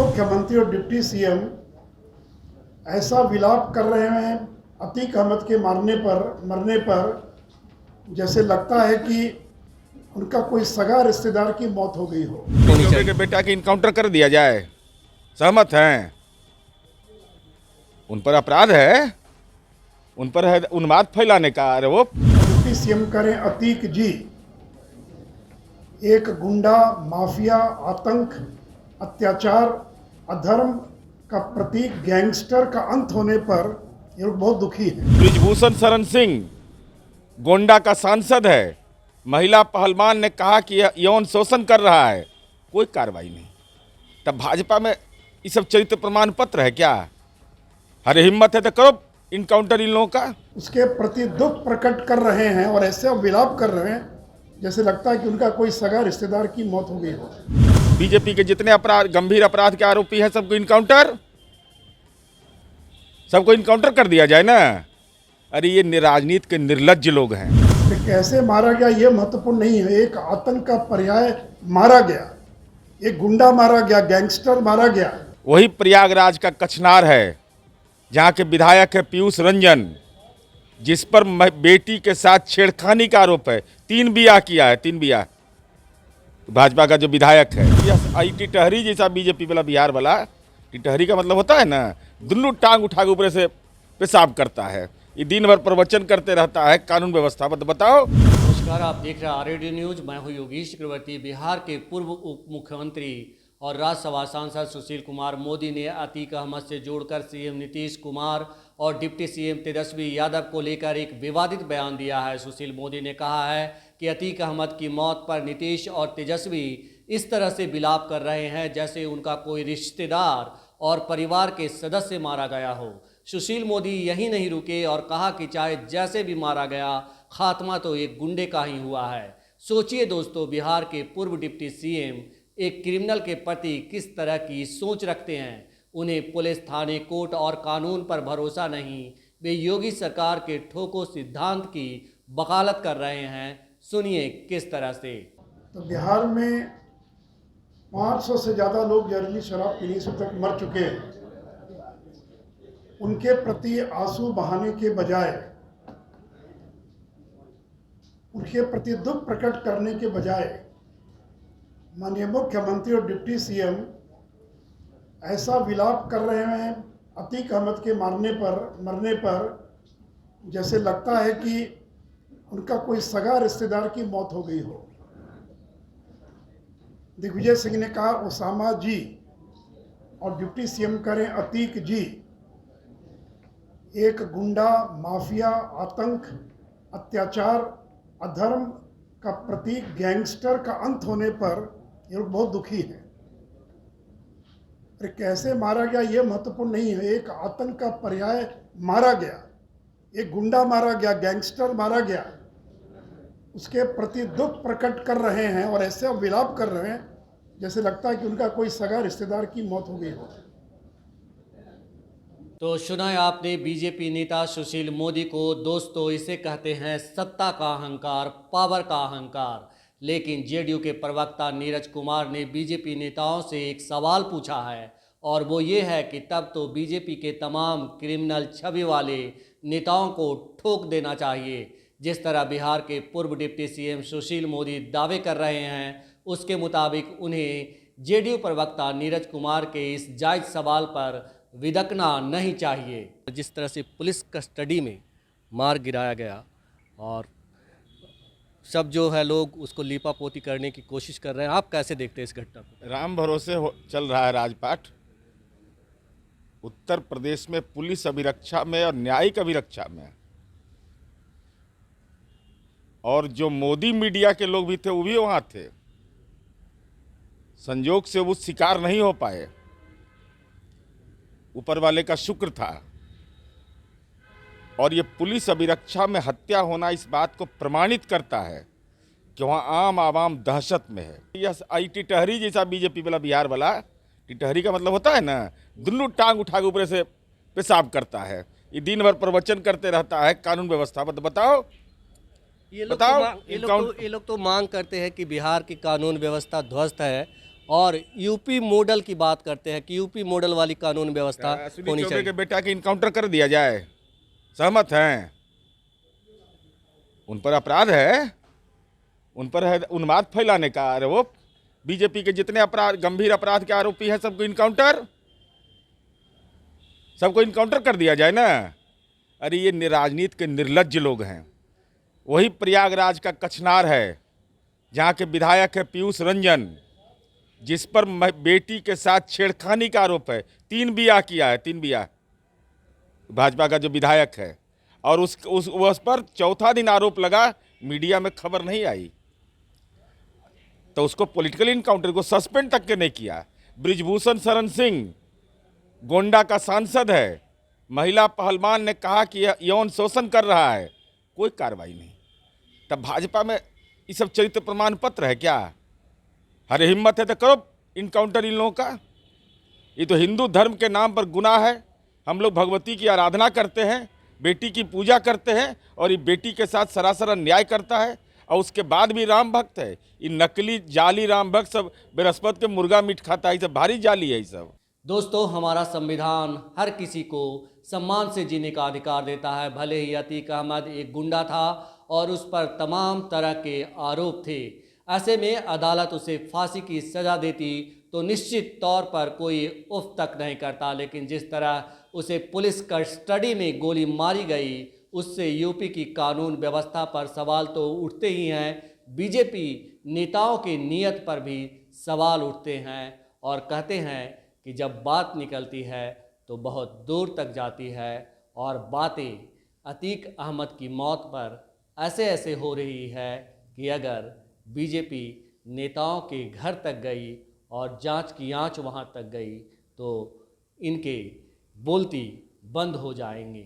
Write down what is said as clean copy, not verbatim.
मुख्यमंत्री और deputy CM ऐसा विलाप कर रहे हैं अतीक अहमद के मरने पर जैसे लगता है कि उनका कोई सगा रिश्तेदार की मौत हो गई हो। के बेटा की इनकाउंटर कर दिया जाए, सहमत हैं? उन पर अपराध है, उन पर है उन्माद फैलाने का आरोप। डिप्टी सीएम करें अतीक जी, एक गुंडा, माफिया, आतंक, अत्याचार, अधर्म का प्रतीक, गैंगस्टर का अंत होने पर ये लोग बहुत दुखी हैं। ब्रिजभूषण शरण सिंह गोंडा का सांसद है, महिला पहलवान ने कहा कि यौन शोषण कर रहा है, कोई कार्रवाई नहीं। तब भाजपा में ये सब चरित्र प्रमाण पत्र है क्या? अरे हिम्मत है तो करो इनकाउंटर इन लोगों का। उसके प्रति दुख प्रकट कर रहे हैं और ऐसे विलाप कर रहे हैं जैसे लगता है कि उनका कोई सगा रिश्तेदार की मौत हो गई हो। बीजेपी के जितने अपराध, गंभीर अपराध के आरोपी हैं, सबको इनकाउंटर कर दिया जाए ना। अरे ये राजनीति के निर्लज्ज लोग हैं। कैसे मारा गया ये महत्वपूर्ण नहीं है, एक आतंक का पर्याय मारा गया, एक गुंडा मारा गया, गैंगस्टर मारा गया। वही प्रयागराज का कचनार है जहाँ के विधायक है पीयूष रंजन, जिस पर बेटी के साथ छेड़खानी का आरोप है। 3 ब्याह किया है, 3 ब्याह। भाजपा का जो विधायक है टिटहरी जैसा बीजेपी वाला, बिहार वाला टिटहरी का मतलब होता है ना, दुनू टांग उठा के ऊपर से पेशाब करता है। ये दिन भर प्रवचन करते रहता है कानून व्यवस्था। बताओ। नमस्कार, आप देख रहे हैं आरएडी न्यूज। मैं हूं योगेश चक्रवर्ती। बिहार के पूर्व उप मुख्यमंत्री और राज्यसभा सांसद सुशील कुमार मोदी ने अतीक अहमद से जोड़कर सीएम नीतीश कुमार और डिप्टी सीएम तेजस्वी यादव को लेकर एक विवादित बयान दिया है। सुशील मोदी ने कहा है कि अतीक अहमद की मौत पर नीतीश और तेजस्वी इस तरह से विलाप कर रहे हैं जैसे उनका कोई रिश्तेदार और परिवार के सदस्य मारा गया हो। सुशील मोदी यही नहीं रुके और कहा कि चाहे जैसे भी मारा गया, खात्मा तो एक गुंडे का ही हुआ है। सोचिए दोस्तों, बिहार के पूर्व डिप्टी सीएम एक क्रिमिनल के प्रति किस तरह की सोच रखते हैं। उन्हें पुलिस, थाने, कोर्ट और कानून पर भरोसा नहीं, वे योगी सरकार के ठोको सिद्धांत की वकालत कर रहे हैं। सुनिए किस तरह से। तो बिहार में 500 से ज़्यादा लोग जहरीली शराब पीने से तक मर चुके हैं। उनके प्रति आंसू बहाने के बजाय, उनके प्रति दुख प्रकट करने के बजाय माननीय मुख्यमंत्री और डिप्टी सीएम ऐसा विलाप कर रहे हैं अतीक अहमद के मरने पर जैसे लगता है कि उनका कोई सगा रिश्तेदार की मौत हो गई हो। दिग्विजय सिंह ने कहा ओसामा जी, और डिप्टी सीएम करें अतीक जी, एक गुंडा, माफिया, आतंक, अत्याचार, अधर्म का प्रतीक, गैंगस्टर का अंत होने पर ये लोग बहुत दुखी हैं। अरे कैसे मारा गया ये महत्वपूर्ण नहीं है, एक आतंक का पर्याय मारा गया, एक गुंडा मारा गया, गैंगस्टर मारा गया। उसके प्रति दुख प्रकट कर रहे हैं और ऐसे विलाप कर रहे हैं जैसे लगता है कि उनका कोई सगा रिश्तेदार की मौत हो गई हो। तो सुना है आपने बीजेपी नेता सुशील मोदी को। दोस्तों, इसे कहते हैं सत्ता का अहंकार, पावर का अहंकार। लेकिन जेडीयू के प्रवक्ता नीरज कुमार ने बीजेपी नेताओं से एक सवाल पूछा है, और वो ये है कि तब तो बीजेपी के तमाम क्रिमिनल छवि वाले नेताओं को ठोक देना चाहिए। जिस तरह बिहार के पूर्व डिप्टी सीएम सुशील मोदी दावे कर रहे हैं, उसके मुताबिक उन्हें जेडीयू प्रवक्ता नीरज कुमार के इस जायज़ सवाल पर विदकना नहीं चाहिए। जिस तरह से पुलिस कस्टडी में मार गिराया गया और सब जो है लोग उसको लीपापोती करने की कोशिश कर रहे हैं, आप कैसे देखते हैं इस घटना को? राम भरोसे चल रहा है राजपाट। उत्तर प्रदेश में पुलिस अभिरक्षा में और न्यायिक अभिरक्षा में, और जो मोदी मीडिया के लोग भी थे वो भी वहां थे। संजोग से वो शिकार नहीं हो पाए, ऊपर वाले का शुक्र था। और ये पुलिस अभिरक्षा में हत्या होना इस बात को प्रमाणित करता है कि वहाँ आम आवाम दहशत में है। यह टिटहरी जैसा बीजेपी वाला, बिहार वाला टिटहरी का मतलब होता है ना, दुनू टांग उठा के ऊपर से पेशाब करता है। ये दिन भर प्रवचन करते रहता है कानून व्यवस्था। बताओ। ये लोग तो मांग करते हैं कि बिहार की कानून व्यवस्था ध्वस्त है और यूपी मॉडल की बात करते हैं कि यूपी मॉडल वाली कानून व्यवस्था अश्विनी होनी चौबे चाहिए। के बेटा के इनकाउंटर कर दिया जाए, सहमत हैं? उन पर अपराध है, उन पर है उन्माद फैलाने का आरोप। बीजेपी के जितने अपराध, गंभीर अपराध के आरोपी हैं, सबको इनकाउंटर कर दिया जाए ना। अरे ये राजनीति के निर्लज्ज लोग हैं। वही प्रयागराज का कचनार है जहाँ के विधायक है पीयूष रंजन, जिस पर बेटी के साथ छेड़खानी का आरोप है। 3 बियाह किया है, 3 बियाह, भाजपा का जो विधायक है। और उस पर चौथा दिन आरोप लगा, मीडिया में खबर नहीं आई, तो उसको पॉलिटिकल इनकाउंटर को सस्पेंड तक के नहीं किया। ब्रिजभूषण शरण सिंह गोंडा का सांसद है, महिला पहलवान ने कहा कि यौन शोषण कर रहा है, कोई कार्रवाई नहीं। तब भाजपा में ये सब चरित्र प्रमाण पत्र है क्या? अरे हिम्मत है तो करो इनकाउंटर इन लोगों का। ये तो हिंदू धर्म के नाम पर गुनाह है। हम लोग भगवती की आराधना करते हैं, बेटी की पूजा करते हैं, और ये बेटी के साथ सरासर अन्याय करता है, और उसके बाद भी राम भक्त है। ये नकली जाली राम भक्त सब बृहस्पति के मुर्गा मीट खाता है, ये सब भारी जाली है ये सब। दोस्तों, हमारा संविधान हर किसी को सम्मान से जीने का अधिकार देता है। भले ही अतीक अहमद एक गुंडा था और उस पर तमाम तरह के आरोप थे, ऐसे में अदालत उसे फांसी की सज़ा देती तो निश्चित तौर पर कोई उफ तक नहीं करता। लेकिन जिस तरह उसे पुलिस कस्टडी में गोली मारी गई, उससे यूपी की कानून व्यवस्था पर सवाल तो उठते ही हैं, बीजेपी नेताओं की नीयत पर भी सवाल उठते हैं और कहते हैं कि जब बात निकलती है तो बहुत दूर तक जाती है। और बातें अतीक अहमद की मौत पर ऐसे हो रही है कि अगर बीजेपी नेताओं के घर तक गई और जांच की आंच वहां तक गई तो इनके बोलती बंद हो जाएंगी।